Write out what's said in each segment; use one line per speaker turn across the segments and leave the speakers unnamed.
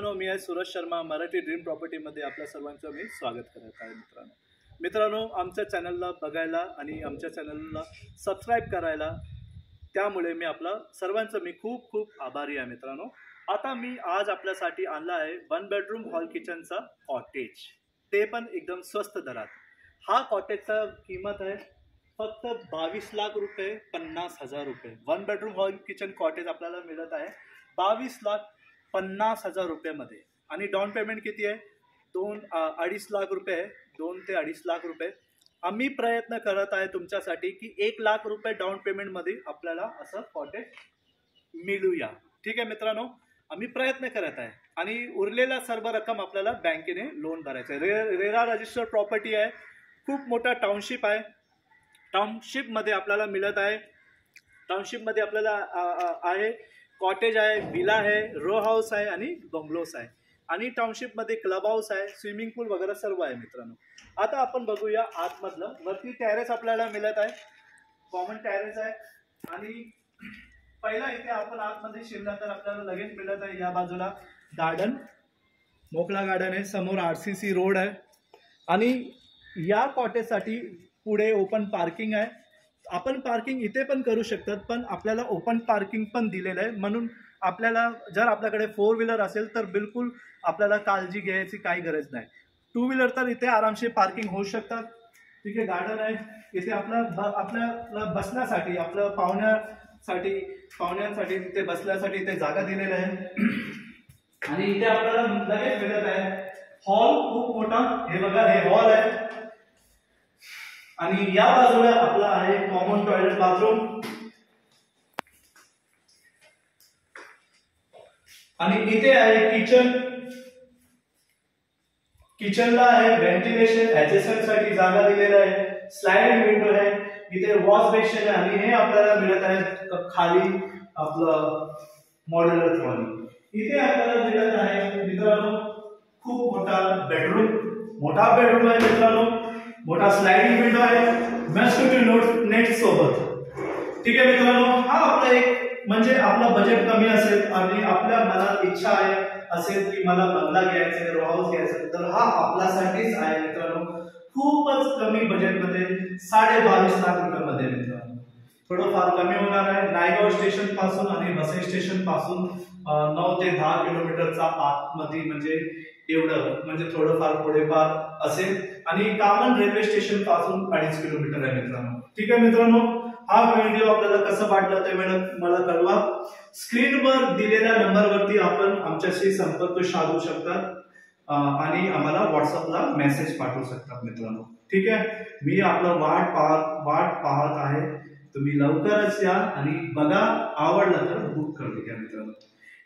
मित्रांनो, मी आहे सूरज शर्मा. मराठी ड्रीम प्रॉपर्टीमध्ये आपल्या सर्वांचं मी स्वागत करत आहे. मित्रांनो, आमच्या चॅनलला बघायला आणि आमच्या चॅनलला सबस्क्राईब करायला, त्यामुळे मी आपला सर्वांचं मी खूप खूप आभारी आहे. मित्रांनो, आता मी आज आपल्यासाठी आणला आहे 1 बेडरूम हॉल किचनचा कॉटेज, ते पण एकदम स्वस्त दरात. हा कॉटेजचा किंमत आहे फक्त 22 लाख रुपये 50,000 रुपये. 1 बेडरूम हॉल किचन कॉटेज आपल्याला मिळत आहे 22,50,000 रुपयामध्ये. आणि डाऊन पेमेंट किती आहे? 2-2.5 लाख रुपये आहे. 2 ते 2.5 लाख रुपये. आम्ही प्रयत्न करत आहे तुमच्यासाठी की 1 लाख रुपये डाऊन पेमेंटमध्ये आपल्याला असं कॉटेज मिळूया. ठीक आहे मित्रांनो, आम्ही प्रयत्न करत आहे आणि उरलेला सर्व रक्कम आपल्याला बँकेने लोन भरायचं आहे. रेरा रजिस्टर्ड प्रॉपर्टी आहे, खूप मोठा टाउनशिप आहे. टाउनशिपमध्ये आपल्याला मिळत आहे. टाउनशिपमध्ये आपल्याला आहे कॉटेज आहे, विला आहे, रो हाऊस आहे आणि बंगलोस आहे. आणि टाउनशिपमध्ये क्लब हाऊस आहे, स्विमिंग पूल वगैरे सर्व आहे. मित्रांनो, आता आपण बघूया आतमधलं. वरती टेरेस आपल्याला मिळत आहे, कॉमन टेरेस आहे. आणि पहिला इथे आपण आतमध्ये शिरला तर आपल्याला लगेच मिळत आहे या बाजूला गार्डन, मोकळा गार्डन आहे. समोर RCC रोड आहे आणि या कॉटेजसाठी पुढे ओपन पार्किंग आहे. आपण पार्किंग इथे पण करू शकतात, पण आपल्याला ओपन पार्किंग पण दिलेलं आहे. म्हणून आपल्याला जर आपल्याकडे 4 व्हीलर असेल तर बिलकुल आपल्याला काळजी घ्यायची काही गरज नाही. 2 व्हीलर तर इथे आरामशीर पार्किंग होऊ शकतात. ठीक आहे, गार्डन आहे इथे. आपल्याला बसण्यासाठी, आपल्या पाहुण्यांसाठी इथे बसण्यासाठी इथे जागा दिलेली आहे. आणि इथे आपल्याला लगेच मिळत आहे हॉल, खूप मोठा. हे बघा, हे हॉल आहे. आणि या बाजूला आपला आहे कॉमन टॉयलेट बाथरूम. आणि इथे आहे किचन. किचनला आहे व्हेंटिलेशन, ऍडजस्टमेंट साठी जागा दिलेला आहे. स्लाइडिंग विंडो आहे. इथे वॉश बेसिन आहे आणि हे आपल्याला मिळत आहे खाली आपलं मॉड्युलर ट्रॉली. इथे आपल्याला मिळत आहे मित्रांनो खूप मोठा बेडरूम. मोठा बेडरूम आहे मित्रांनो. मोठा स्लाइडिंग विंडो आहे, मस्किटो नेट सोबत. ठीक आहे मित्रांनो, हा आपला एक म्हणजे आपला बजेट कमी असेल आणि आपल्या मनात इच्छा आहे असेल की मला बंगला घ्यायचा आहे, रो हाऊस घ्यायचा आहे, तर हा आपल्यासाठीच आहे मित्रांनो. खूपच कमी बजेटमध्ये 22.5 लाख रुपयामध्ये मित्रांनो. थोडंफार कमी होणार आहे. नायगाव स्टेशन पासून आणि वसई स्टेशन पासून 9 ते 10 किलोमीटरचा आतमध्ये, म्हणजे एवढं, म्हणजे थोडंफार पुढेफार असेल. आणि कामन रेल्वे स्टेशन पासून 2.5 किलोमीटर आहे मित्रांनो. ठीक आहे मित्रांनो, हा व्हिडिओ आपल्याला कसं वाटलं ते मला कळवा. स्क्रीनवर दिलेल्या नंबरवरती आपण आमच्याशी संपर्क साधू शकतात आणि आम्हाला व्हॉट्सअपला मेसेज पाठवू शकतात मित्रांनो. ठीक आहे, मी आपलं वाट पाहत आहे. तुम्ही लवकरच या आणि बघा, आवडलं तर बुक करून घ्या मित्रांनो.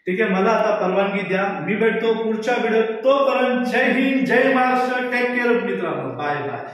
ठीक आहे, मला आता परवानगी द्या. मी भेटतो पुढच्या व्हिडिओत. तोपर्यंत जय हिंद, जय महाराष्ट्र. टेक केअर मित्रांनो. Bye bye.